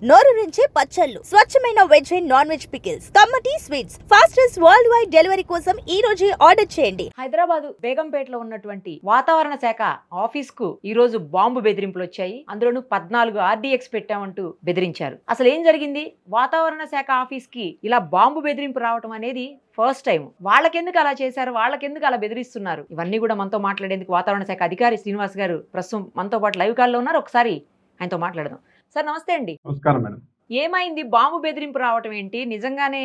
నోరూరించే పచ్చళ్ళు, స్వచ్ఛమైన veg and non veg pickles, కమ్మటి sweets, fastest worldwide delivery కోసం ఈ రోజే ఆర్డర్ చేయండి. హైదరాబాద్ బేగంపేటలో ఉన్నటువంటి వాతావరణ శాఖ ఆఫీస్ కు ఈ రోజు బాంబు బెదిరింపులు వచ్చాయి. అందులోనూ 14 RDX పెట్టామంటూ బెదిరించారు. అసలు ఏం జరిగింది? వాతావరణ శాఖ ఆఫీస్ కి ఇలా బాంబు బెదిరింపు రావటం అనేది ఫస్ట్ టైం. వాళ్ళకెందుకు అలా చేశారు, వాళ్ళకెందుకు అలా బెదిరిస్తున్నారు, ఇవన్నీ కూడా మనతో మాట్లాడేందుకు వాతావరణ శాఖ అధికారి శ్రీనివాస్ గారు ప్రస్తుతం మనతో పాటు లైవ్ కాల్లో ఉన్నారు. ఒకసారి ఆయనతో మాట్లాడదాం. సార్ నమస్తే అండి. నమస్కారం మేడం. ఏమైంది? బాంబు బెదిరింపు రావటం ఏంటి? నిజంగానే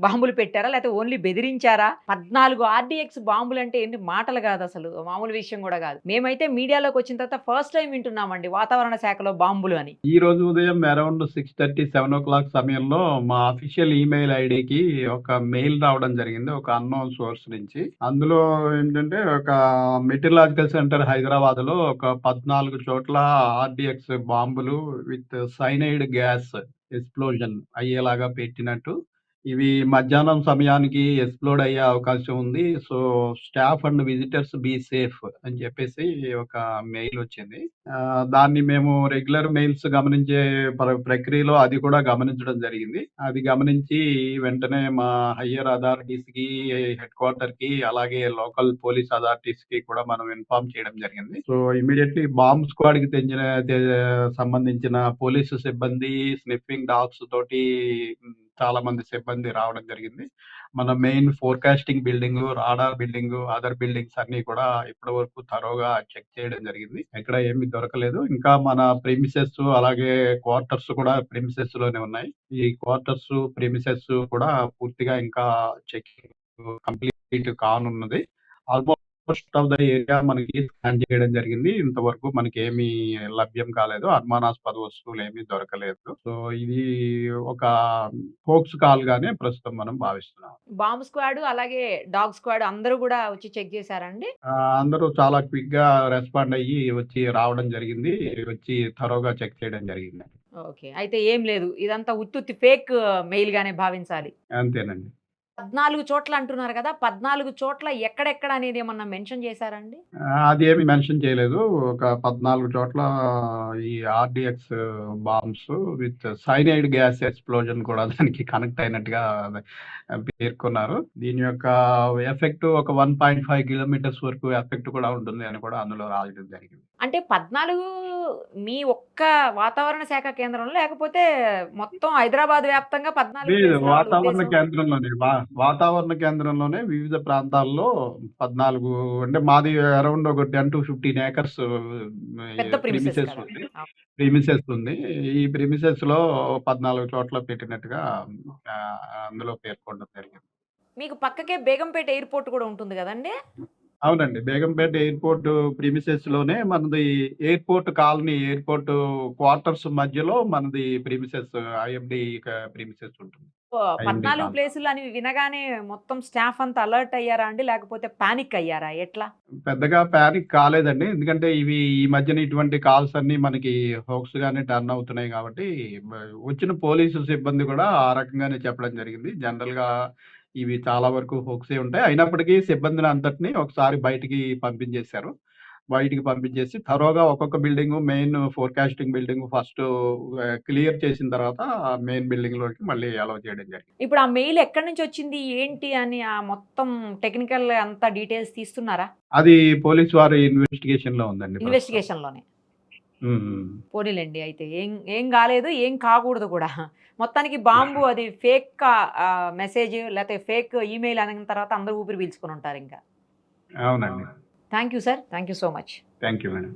బాంబులు పెట్టారా, లేకపోతే ఓన్లీ బెదిరించారా? 14 RDX బాంబులు అంటే ఏంటి మాటలు కాదు, అసలు మామూలు విషయం కూడా కాదు. మేమైతే మీడియాలోకి వచ్చిన తర్వాత ఫస్ట్ టైం వింటున్నామండి వాతావరణ శాఖలో బాంబులు అని. ఈ రోజు ఉదయం అరౌండ్ 6:30, 7 o'clock సమయంలో మా అఫీషియల్ ఈమెయిల్ ఐడికి ఒక మెయిల్ రావడం జరిగింది, ఒక అన్నోన్ సోర్స్ నుంచి. అందులో ఏంటంటే ఒక మెటీరియలాజికల్ సెంటర్ హైదరాబాద్ లో ఒక 14 చోట్ల RDX బాంబులు విత్ సైనైడ్ గ్యాస్ ఎక్స్ప్లోజన్ అయ్యేలాగా పెట్టినట్టు, ఇవి మధ్యాహ్నం సమయానికి ఎక్స్ప్లోడ్ అయ్యే అవకాశం ఉంది, so staff and visitors be safe అని చెప్పేసి ఒక మెయిల్ వచ్చింది. దాన్ని మేము రెగ్యులర్ మెయిల్స్ గమనించే ప్రక్రియలో అది కూడా గమనించడం జరిగింది. అది గమనించి వెంటనే మా హయ్యర్ అథారిటీస్ కి, హెడ్ క్వార్టర్ కి, అలాగే లోకల్ పోలీస్ అథారిటీస్ కి కూడా మనం ఇన్ఫార్మ్ చేయడం జరిగింది. సో ఇమీడియట్లీ బాంబ్ స్క్వాడ్ కి సంబంధించిన పోలీసు సిబ్బంది, స్నిఫింగ్ డాగ్స్ తోటి చాలా మంది సిబ్బంది రావడం జరిగింది. మన main forecasting building, radar building, other buildings అన్ని కూడా ఇప్పటి వరకు థరోగా చెక్ చేయడం జరిగింది. ఎక్కడ ఏమీ దొరకలేదు. ఇంకా మన ప్రిమిసెస్ అలాగే క్వార్టర్స్ కూడా ప్రిమిసెస్ లోనే ఉన్నాయి. ఈ క్వార్టర్స్, ప్రిమిసెస్ కూడా పూర్తిగా ఇంకా చెకింగ్ కంప్లీట్ కానున్నది. ఆల్మోస్ట్ ఆఫ్ ద ఏరియా మనకి స్కాన్ చేయడం జరిగింది. ఇంతవరకు మనకి ఏమీ లభ్యం కాలేదు. అనుమానాస్పద వస్తువులు ఏమీ దొరకలేదు. సో ఇది ఒక హోక్స్ కాల్ గానే ప్రస్తుతం మనం భావిస్తున్నాం. బాంబ్ స్క్వాడ్ అలాగే డాగ్ స్క్వాడ్ అందరూ కూడా వచ్చి చెక్ చేశారండి. అందరూ చాలా క్విక్ గా రెస్పాండ్ అయ్యి వచ్చి రావడం జరిగింది. వచ్చి థరోగా చెక్ చేయడం జరిగింది. ఓకే, అయితే ఏం లేదు, ఇదంతా ఉత్తుత్తి ఫేక్ మెయిల్ గానే భావించాలి. అంతేనండి. 14 చోట్ల అంటున్నారు కదా, 14 చోట్ల ఎక్కడెక్కడ అనేది ఏమన్నా మెన్షన్ చేశారండి? అది ఏమి మెన్షన్ చేయలేదు. ఒక 14 చోట్ల ఈ RDX bombs with cyanide gas explosion కూడా దానికి కనెక్ట్ అయినట్టుగా పేర్కొన్నారు. దీని యొక్క ఎఫెక్ట్ ఒక 1.5 కిలోమీటర్స్ వరకు ఎఫెక్ట్ కూడా ఉంటుంది అని కూడా అందులో రాయడం జరిగింది. అంటే 14 మీ ఒక్క వాతావరణ శాఖ కేంద్రంలో, లేకపోతే మొత్తం హైదరాబాద్ వ్యాప్తంగా 14 లేదు, ప్లేసులా వాళ్ళ వాతావరణ ఉద్దేశం? కేంద్రంలోనే వాతావరణ కేంద్రంలోనే వివిధ ప్రాంతాల్లో 14, అంటే మాది అరౌండ్ ఒక 10-15 ఏకర్స్ పెద్ద ప్రిమిసెస్ ప్రిమిసెస్ కదా. ఉంది. ఆ. ప్రిమిసెస్ ఉంది. ఈ ప్రిమిసెస్ లో 14 చోట్ల పెట్టినట్టుగా అందులో పేర్కొనడం జరిగింది. మీకు పక్కకే బేగంపేట ఎయిర్పోర్ట్ కూడా ఉంటుంది కదండి. అవునండి. బేగంపేట ఎయిర్‌పోర్ట్ ప్రిమిసెస్ లోనే మనది ఎయిర్‌పోర్ట్ కాలనీ, ఎయిర్‌పోర్ట్ క్వార్టర్స్ మధ్యలో మనది ప్రిమిసెస్, ఐఎండీ ప్రిమిసెస్ ఉంటుంది. IMD 14 colony. ప్లేసులు అని వినగానే మొత్తం స్టాఫ్ అంతా అలర్ట్ అయ్యారా అండి, లేకపోతే పానిక్ అయ్యారా, ఎట్లా? పెద్దగా పానిక్ కాలేదండి. ఎందుకంటే ఈ మధ్యన ఇటువంటి కాల్స్ అన్నీ మనకి హోక్స్ గానే టర్న్ అవుతున్నాయి కాబట్టి, వచ్చిన పోలీసు సిబ్బంది కూడా ఆ రకంగానే చెప్పడం జరిగింది. జనరల్‌గా ఇవి చాలా వరకు హోక్సే ఉంటాయి. అయినప్పటికీ సిబ్బందిని అంతటిని ఒకసారి బయటికి పంపించేశారు. బయటికి పంపించేసి థరోగా ఒక్కొక్క building, main forecasting building first clear చేసిన తర్వాత మెయిన్ బిల్డింగ్‌లోకి మళ్ళీ అలౌ చేయడం జరిగింది. ఇప్పుడు ఆ మెయిల్ ఎక్కడి నుంచి వచ్చింది, ఏంటి అని ఆ మొత్తం టెక్నికల్ అంతా డీటెయిల్స్ తీస్తున్నారా? అది పోలీస్ వారి ఇన్వెస్టిగేషన్‌లో ఉందండి ప్రస్తుతం. ఇన్వెస్టిగేషన్ లోనే. హ్మ్. హ్మ్. పోనీలెండి, అయితే ఏం ఏం కాలేదు, ఏం కాకూడదు కూడా. మొత్తానికి బాంబు అది ఫేక్ మెసేజ్ లేకపోతే ఫేక్ ఈమెయిల్ అనిన తర్వాత అందరూ ఊపిరి పీల్చుకొని ఉంటారు ఇంకా. అవునండి. Thank you sir, thank you so much. Thank you madam.